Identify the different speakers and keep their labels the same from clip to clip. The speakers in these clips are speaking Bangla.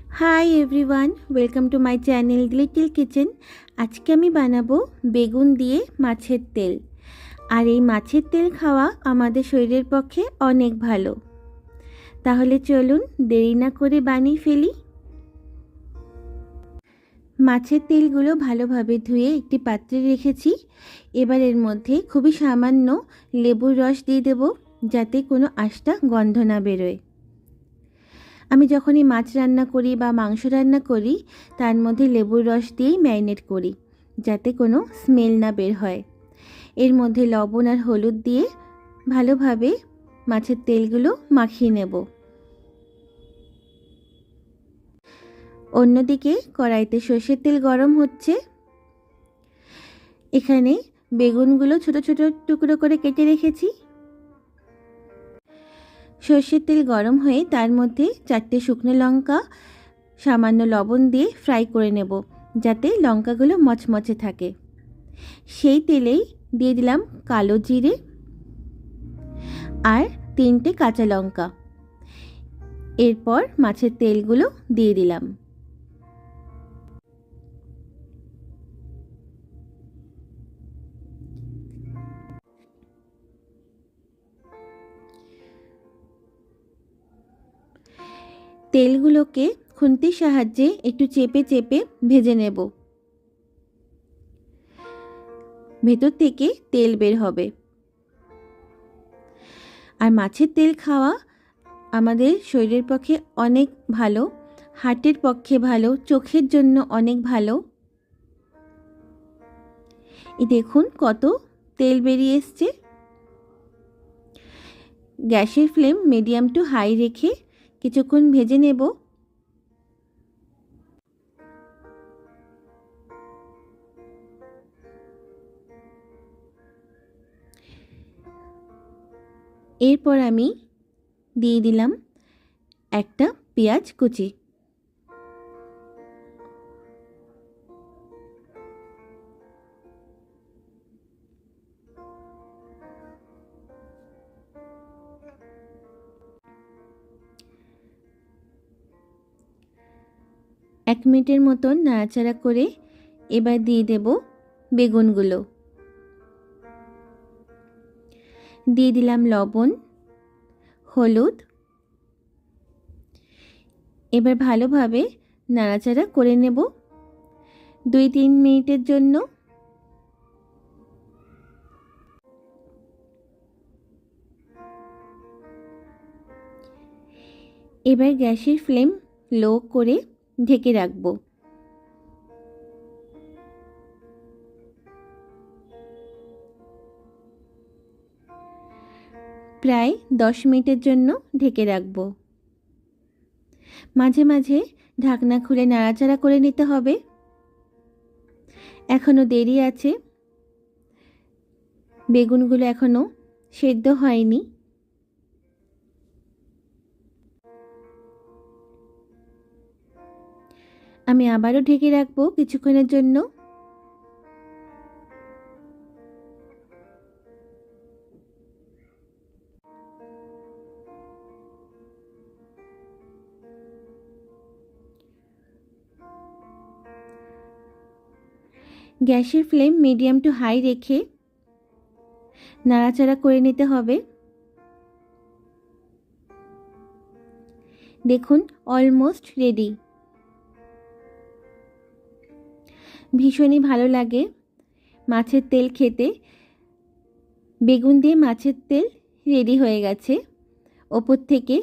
Speaker 1: Hi everyone, welcome to my channel little kitchen. আজকে আমি বানাবো বেগুন দিয়ে মাছের তেল। আর এই মাছের তেল খাওয়া আমাদের শরীরের পক্ষে অনেক ভালো। তাহলে চলুন দেরি না করে বানিয়ে ফেলি। মাছের তেলগুলো ভালোভাবে ধুয়ে একটি পাত্রে রেখেছি। এবার এর মধ্যে খুবই সামান্য লেবুর রস দিয়ে দেব, যাতে কোনো আঁশটা গন্ধ না বেরোয়। আমি যখনই মাছ রান্না করি বা মাংস রান্না করি, তার মধ্যে লেবুর রস দিয়েই ম্যারিনেট করি, যাতে কোনো স্মেল না বের হয়। এর মধ্যে লবণ আর হলুদ দিয়ে ভালোভাবে মাছের তেলগুলো মাখিয়ে নেব। অন্যদিকে কড়াইতে সর্ষের তেল গরম হচ্ছে। এখানে বেগুনগুলো ছোট ছোট টুকরো করে কেটে রেখেছি। সর্ষের তেল গরম হয়ে তার মধ্যে 4টে শুকনো লঙ্কা সামান্য লবণ দিয়ে ফ্রাই করে নেব, যাতে লঙ্কাগুলো মচমচে থাকে। সেই তেলেই দিয়ে দিলাম কালো জিরে আর 3টে কাঁচা লঙ্কা। এরপর মাছের তেলগুলো দিয়ে দিলাম। তেলগুলোকে খুন্তির সাহায্যে একটু চেপে চেপে ভেজে নেব। ভেতর থেকে তেল বের হবে। আর মাছের তেল খাওয়া আমাদের শরীরের পক্ষে অনেক ভালো, হার্টের পক্ষে ভালো, চোখের জন্য অনেক ভালো। এই দেখুন কত তেল বেরিয়ে এসছে। গ্যাসের ফ্লেম মিডিয়াম টু হাই রেখে কিছুক্ষণ ভেজে নেব। এরপর আমি দিয়ে দিলাম একটা পেঁয়াজ কুচি। এক মিনিটের মতন নাড়াচাড়া করে এবার দিয়ে দেব বেগুনগুলো। দিয়ে দিলাম লবণ, হলুদ। এবার ভালোভাবে নাড়াচাড়া করে নেব 2-3 মিনিটের জন্য। এবার গ্যাসের ফ্লেম লো করে ঢেকে রাখব। প্রায় 10 মিনিটের জন্য ঢেকে রাখব। মাঝে মাঝে ঢাকনা খুলে নাড়াচাড়া করে নিতে হবে। এখনো দেরি আছে, বেগুনগুলো এখনো সেদ্ধ হয়নি। আমি আবারও ঢেকে রাখবো কিছুক্ষণের জন্য। গ্যাসের ফ্লেম মিডিয়াম টু হাই রেখে নাড়াচাড়া করে নিতে হবে। দেখুন অলমোস্ট রেডি। ভীষণই ভালো লাগে মাছের তেল খেতে। বেগুন দিয়ে মাছের তেল রেডি হয়ে গেছে। ওপর থেকে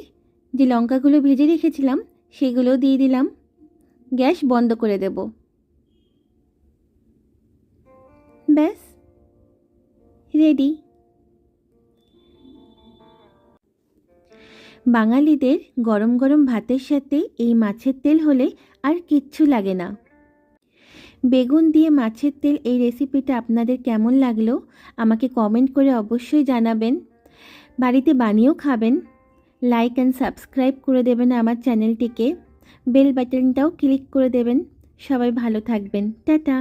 Speaker 1: যে লঙ্কাগুলো ভেজে রেখেছিলাম সেগুলো দিয়ে দিলাম। গ্যাস বন্ধ করে দেব। ব্যাস রেডি। বাঙালিদের গরম গরম ভাতের সাথে এই মাছের তেল হলে আর কিচ্ছু লাগে না। বেগুন দিয়ে মাছের তেল এই রেসিপিটা আপনাদের কেমন লাগলো আমাকে কমেন্ট করে অবশ্যই জানাবেন। বাড়িতে বানিয়েও খাবেন। লাইক অ্যান্ড সাবস্ক্রাইব করে দেবেন আমার চ্যানেলটিকে। বেল বাটনটাও ক্লিক করে দেবেন। সবাই ভালো থাকবেন। টাটা।